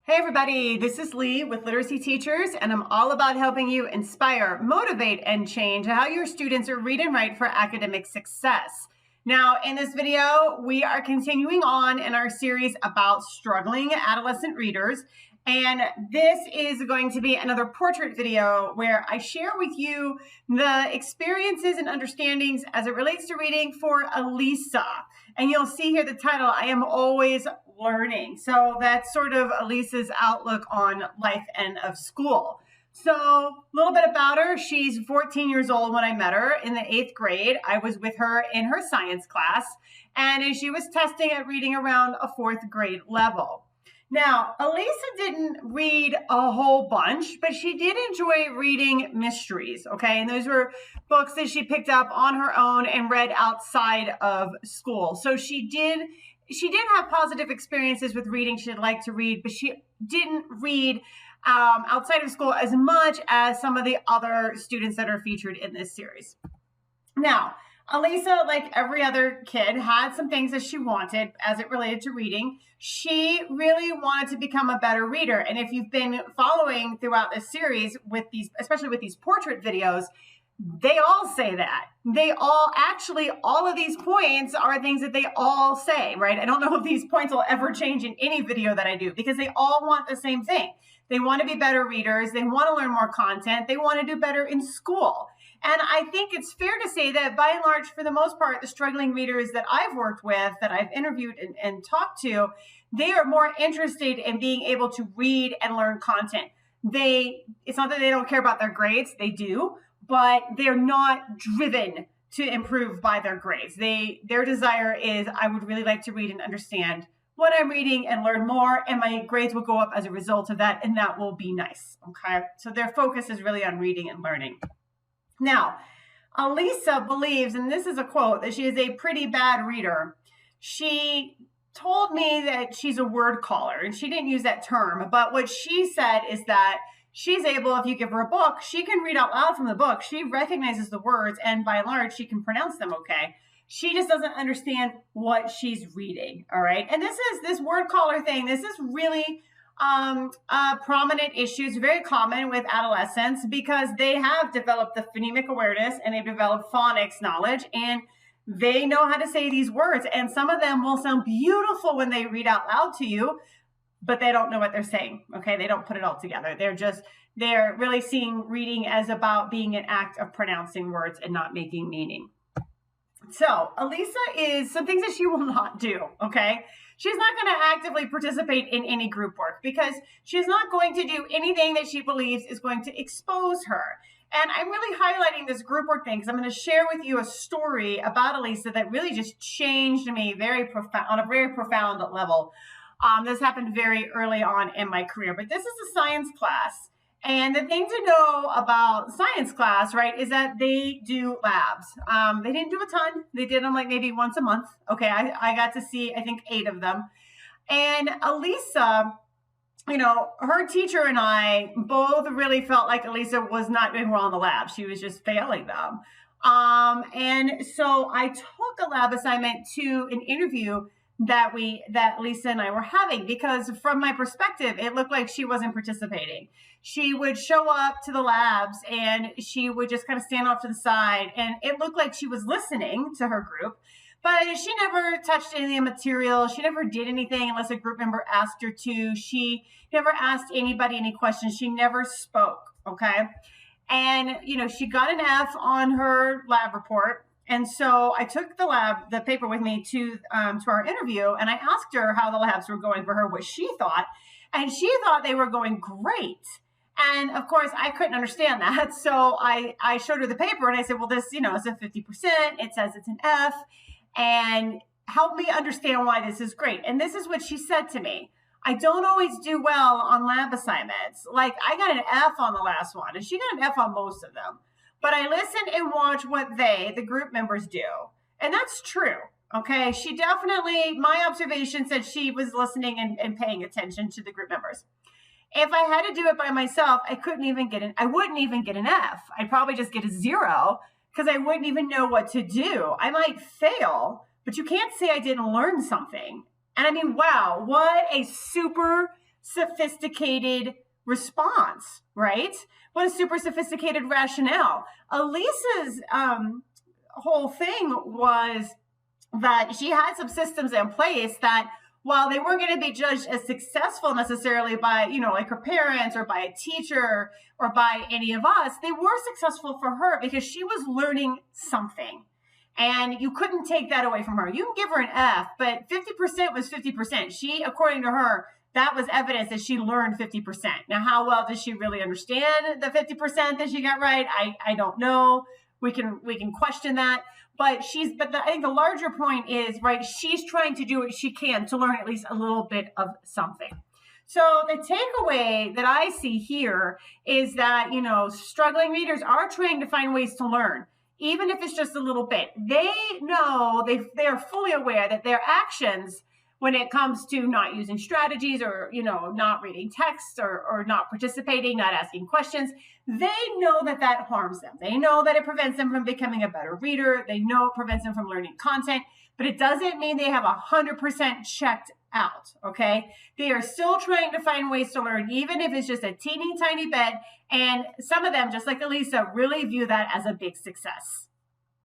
Hey everybody, this is Lee with Literacy Teachers, and I'm all about helping you inspire, motivate, and change how your students are read and write for academic success. Now, in this video, we are continuing on in our series about struggling adolescent readers, and this is going to be another portrait video where I share with you the experiences and understandings as it relates to reading for Elise. And you'll see here the title, I Am Always Learning. So that's sort of Elise's outlook on life and of school. So a little bit about her. She's 14 years old when I met her in the 8th grade. I was with her in her science class, and she was testing at reading around a 4th grade level. Now, Elise didn't read a whole bunch, but she did enjoy reading mysteries, okay? And those were books that she picked up on her own and read outside of school. So she did have positive experiences with reading. She'd like to read, but she didn't read outside of school as much as some of the other students that are featured in this series. Now, Elisa, like every other kid, had some things that she wanted as it related to reading. She really wanted to become a better reader. And if you've been following throughout this series with these, especially with these portrait videos, they all say that. All of these points are things that they all say, right? I don't know if these points will ever change in any video that I do because they all want the same thing. They want to be better readers. They want to learn more content. They want to do better in school. And I think it's fair to say that by and large, for the most part, the struggling readers that I've worked with, that I've interviewed and talked to, they are more interested in being able to read and learn content. It's not that they don't care about their grades, they do, but they're not driven to improve by their grades. Their desire is, I would really like to read and understand what I'm reading and learn more, and my grades will go up as a result of that, and that will be nice, okay? So their focus is really on reading and learning. Now, Elisa believes, and this is a quote, that she is a pretty bad reader. She told me that she's a word caller, and she didn't use that term, but what she said is that she's able, if you give her a book, she can read out loud from the book. She recognizes the words, and by and large, she can pronounce them okay. She just doesn't understand what she's reading, all right? And this word caller thing, this is really a prominent issue. It's very common with adolescents because they have developed the phonemic awareness and they've developed phonics knowledge, and they know how to say these words. And some of them will sound beautiful when they read out loud to you, but they don't know what they're saying, okay? They don't put it all together. They're really seeing reading as about being an act of pronouncing words and not making meaning. So Elisa is some things that she will not do, okay? She's not going to actively participate in any group work because she's not going to do anything that she believes is going to expose her. And I'm really highlighting this group work thing because I'm going to share with you a story about Elisa that really just changed me on a very profound level. This happened very early on in my career, but this is a science class. And the thing to know about science class, right, is that they do labs. They didn't do a ton. They did them like maybe once a month. Okay, I got to see, I think, 8 of them. And Elisa, her teacher and I both really felt like Elisa was not doing well in the lab. She was just failing them. And so I took a lab assignment to an interview that Lisa and I were having, because from my perspective, it looked like she wasn't participating. She would show up to the labs and she would just kind of stand off to the side, and it looked like she was listening to her group, but she never touched any of the material. She never did anything unless a group member asked her to. She never asked anybody any questions. She never spoke, okay? And, she got an F on her lab report. And so I took the paper with me to our interview, and I asked her how the labs were going for her, what she thought, and she thought they were going great. And of course, I couldn't understand that. So I showed her the paper and I said, well, this, is a 50%. It says it's an F, and help me understand why this is great. And this is what she said to me. I don't always do well on lab assignments. Like, I got an F on the last one, and she got an F on most of them. But I listen and watch what the group members do. And that's true, okay? She definitely, my observation said she was listening and paying attention to the group members. If I had to do it by myself, I wouldn't even get an F. I'd probably just get a 0 because I wouldn't even know what to do. I might fail, but you can't say I didn't learn something. And I mean, wow, what a super sophisticated response, right? What a super sophisticated rationale. Elise's whole thing was that she had some systems in place that, while they weren't going to be judged as successful necessarily by, like her parents or by a teacher or by any of us, they were successful for her because she was learning something. And you couldn't take that away from her. You can give her an F, but 50% was 50%. She, according to her, that was evidence that she learned 50%. Now, how well does she really understand the 50% that she got right? I don't know. We can question that. But I think the larger point is, right, she's trying to do what she can to learn at least a little bit of something. So the takeaway that I see here is that, struggling readers are trying to find ways to learn, even if it's just a little bit. They know, they are fully aware that their actions, when it comes to not using strategies or, not reading text or not participating, not asking questions, they know that harms them. They know that it prevents them from becoming a better reader. They know it prevents them from learning content, but it doesn't mean they have 100% checked out, okay? They are still trying to find ways to learn, even if it's just a teeny tiny bit. And some of them, just like Elise, really view that as a big success.